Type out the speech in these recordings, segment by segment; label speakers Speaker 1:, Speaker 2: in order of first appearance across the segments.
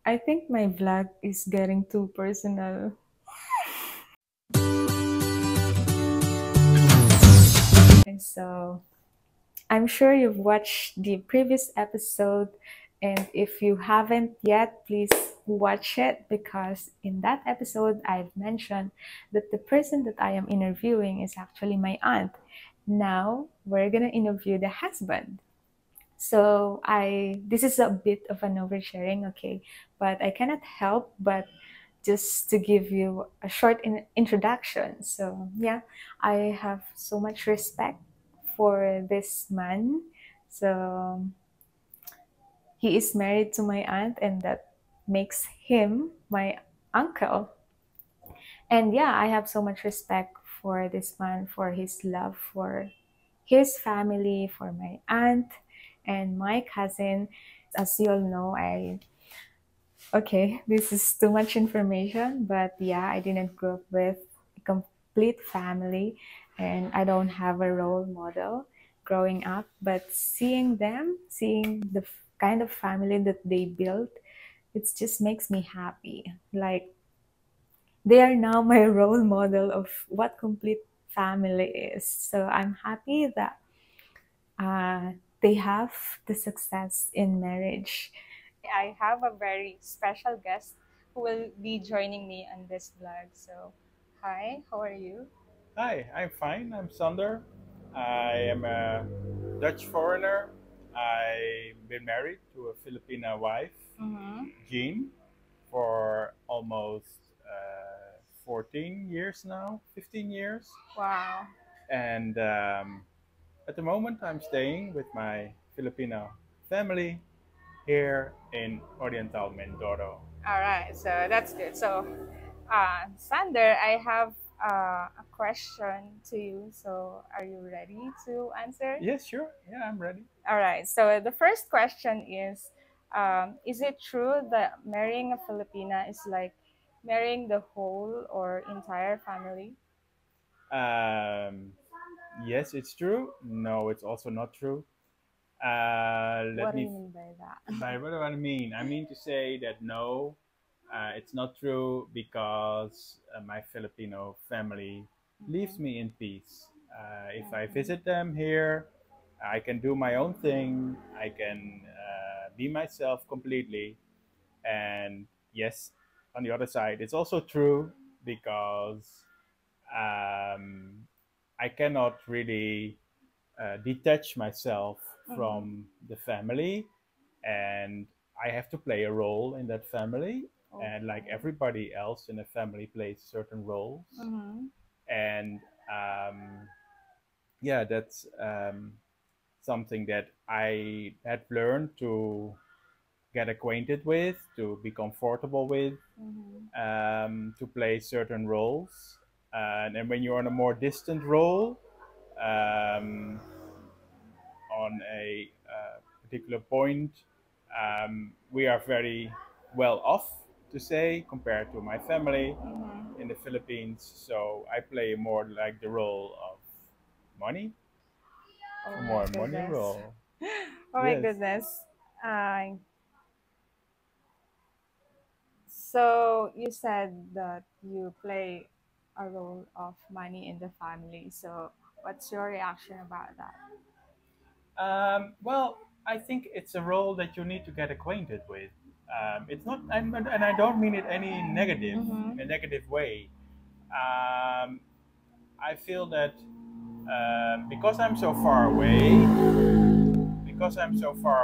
Speaker 1: I think my vlog is getting too personal. And so I'm sure you've watched the previous episode, and if you haven't yet, please watch it because in that episode, I've mentioned that the person that I am interviewing is actually my aunt. Now, we're gonna interview the husband. So this is a bit of an oversharing, okay, but I cannot help but just to give you a short introduction. So yeah, I have so much respect for this man. So he is married to my aunt, and that makes him my uncle. And yeah, I have so much respect for this man, for his love for his family, for my aunt and my cousin. As you all know, this is too much information, but yeah, I didn't grow up with a complete family and I don't have a role model growing up. But seeing them, seeing the kind of family that they built, it just makes me happy. Like, they are now my role model of what complete family is. So I'm happy that uh, they have the success in marriage. I have a very special guest who will be joining me on this vlog. So, hi, how are you?
Speaker 2: Hi, I'm fine. I'm Sander. I am a Dutch foreigner. I've been married to a Filipina wife,
Speaker 1: Mm-hmm.
Speaker 2: Jean, for almost 14 years now, 15 years.
Speaker 1: Wow.
Speaker 2: And at the moment, I'm staying with my Filipino family here in Oriental Mindoro.
Speaker 1: All right, so that's good. So, Sander, I have a question to you. So, are you ready to answer?
Speaker 2: Yes, sure. Yeah, I'm ready.
Speaker 1: All right. So the first question is it true that marrying a Filipina is like marrying the whole or entire family?
Speaker 2: Um, yes, it's true. No, it's also not true. Let
Speaker 1: What do
Speaker 2: me.
Speaker 1: you mean by that?
Speaker 2: By what do I mean? I mean to say that no, it's not true because my Filipino family leaves
Speaker 1: Mhm.
Speaker 2: me in peace. If I
Speaker 1: Mhm.
Speaker 2: visit them here, I can do my own thing. I can be myself completely. And yes, on the other side, it's also true because um, I cannot really detach myself
Speaker 1: Mhm.
Speaker 2: from the family, and I have to play a role in that family. And like
Speaker 1: Okay.
Speaker 2: everybody else in a family plays certain roles,
Speaker 1: Mhm.
Speaker 2: and yeah, that's something that I had learned to get acquainted with, to be comfortable with,
Speaker 1: Mhm.
Speaker 2: to play certain roles. And when you're on a more distant role, um, on a particular point, we are very well off, to say, compared to my family
Speaker 1: Mhm.
Speaker 2: in the Philippines. So I play more like the role of money,
Speaker 1: Oh
Speaker 2: a
Speaker 1: my
Speaker 2: more money
Speaker 1: goodness.
Speaker 2: role.
Speaker 1: Oh my
Speaker 2: Yes.
Speaker 1: goodness. Uh, so you said that you play a role of money in the family. So what's your reaction about that?
Speaker 2: Well, I think it's a role that you need to get acquainted with. It's not, and I don't mean it any negative,
Speaker 1: Mm-hmm.
Speaker 2: a negative way. Um, I feel that because I'm so far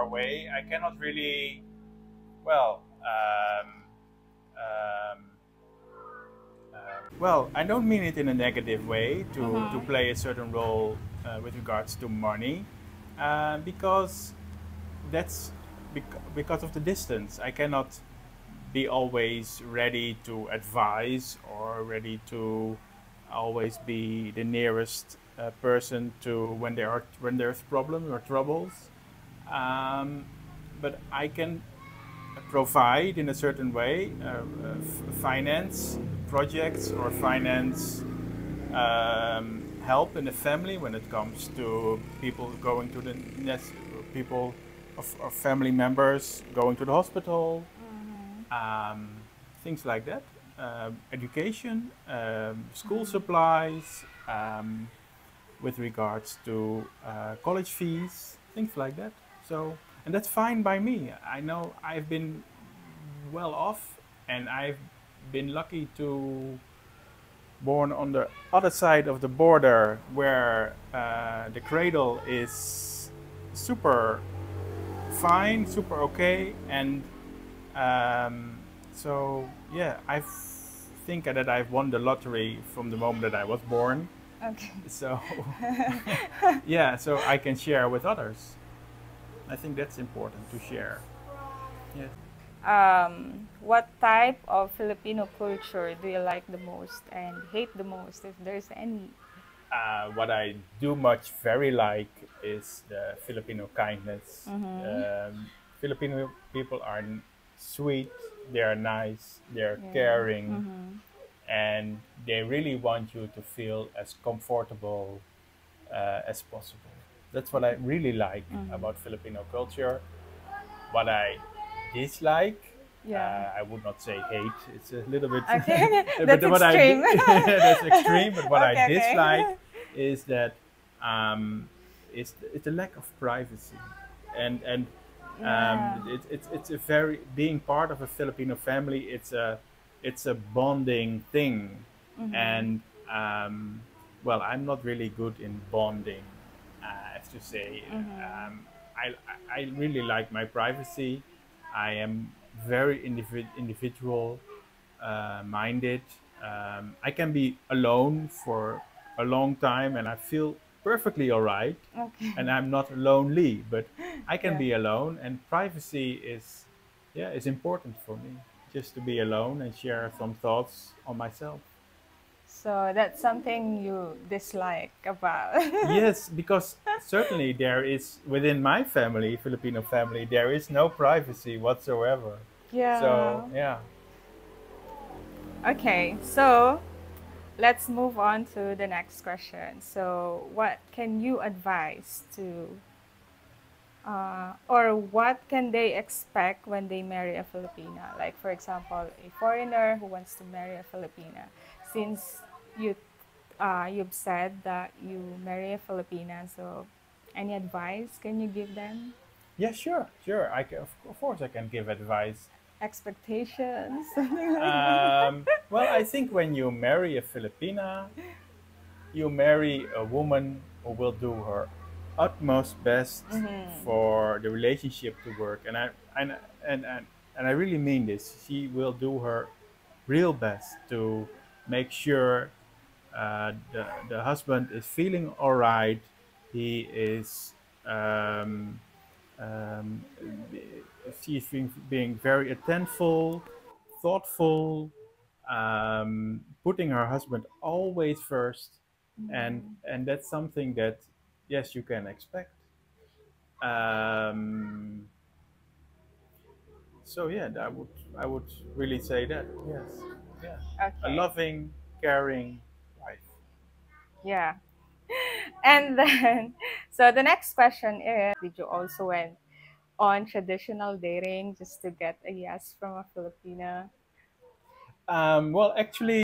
Speaker 2: away, I cannot really, well, well, I don't mean it in a negative way to
Speaker 1: Mm-hmm.
Speaker 2: play a certain role with regards to money, because that's because of the distance. I cannot be always ready to advise or ready to always be the nearest person to when there's problems or troubles. Um, but I can provide in a certain way finance projects or finance help in the family when it comes to people going to the people of family members going to the hospital, um, things like that. Education, school supplies, with regards to college fees, things like that. So, and that's fine by me. I know I've been well off, and I've been lucky to born on the other side of the border, where the cradle is super fine, super okay, and um, so yeah, I think that I've won the lottery from the moment that I was born.
Speaker 1: Okay.
Speaker 2: So yeah, so I can share with others. I think that's important to share. Yes.
Speaker 1: What type of Filipino culture do you like the most and hate the most, if there's any?
Speaker 2: What I do much very like is the Filipino kindness.
Speaker 1: Mm-hmm.
Speaker 2: Filipino people are sweet, they are nice, they're
Speaker 1: Yeah.
Speaker 2: caring,
Speaker 1: Mm-hmm.
Speaker 2: and they really want you to feel as comfortable as possible. That's what I really like
Speaker 1: Mm-hmm.
Speaker 2: about Filipino culture. What I dislike,
Speaker 1: Yeah.
Speaker 2: I would not say hate. It's a little bit,
Speaker 1: Okay.
Speaker 2: but
Speaker 1: That's
Speaker 2: what I
Speaker 1: extreme.
Speaker 2: that's extreme. But what I
Speaker 1: Okay,
Speaker 2: dislike
Speaker 1: okay.
Speaker 2: is that um, it's a lack of privacy, and
Speaker 1: Yeah.
Speaker 2: it's a very being part of a Filipino family. It's a bonding thing,
Speaker 1: Mm-hmm.
Speaker 2: and well, I'm not really good in bonding, as to say.
Speaker 1: Mm-hmm.
Speaker 2: I I really like my privacy. I am very individual minded. I can be alone for a long time, and I feel perfectly all right,
Speaker 1: Okay.
Speaker 2: and I'm not lonely. But I can
Speaker 1: Yeah.
Speaker 2: be alone, and privacy is, yeah, is important for me. Just to be alone and share some thoughts on myself.
Speaker 1: So that's something you dislike about.
Speaker 2: Yes, because certainly there is within my family, Filipino family, there is no privacy whatsoever.
Speaker 1: Yeah.
Speaker 2: So yeah.
Speaker 1: Okay, so let's move on to the next question. So, what can you advise to, or what can they expect when they marry a Filipina? Like, for example, a foreigner who wants to marry a Filipina. Since you, you've said that you marry a Filipina, so any advice can you give them?
Speaker 2: Yeah, sure, sure. Of course, I can give advice.
Speaker 1: Expectations, something like that.
Speaker 2: Well, I think when you marry a Filipina, you marry a woman who will do her utmost best
Speaker 1: Mm-hmm.
Speaker 2: for the relationship to work, and and and, and I really mean this. She will do her real best to make sure the husband is feeling all right. He is. Um, um, she's being very attentive, thoughtful, putting her husband always first,
Speaker 1: Mm-hmm.
Speaker 2: and that's something that, yes, you can expect. Um, so yeah, I would really say that, yes, yeah, a
Speaker 1: Okay.
Speaker 2: loving, caring wife.
Speaker 1: Yeah. And then, so the next question is, did you also went on traditional dating just to get a yes from a Filipina?
Speaker 2: Well, actually,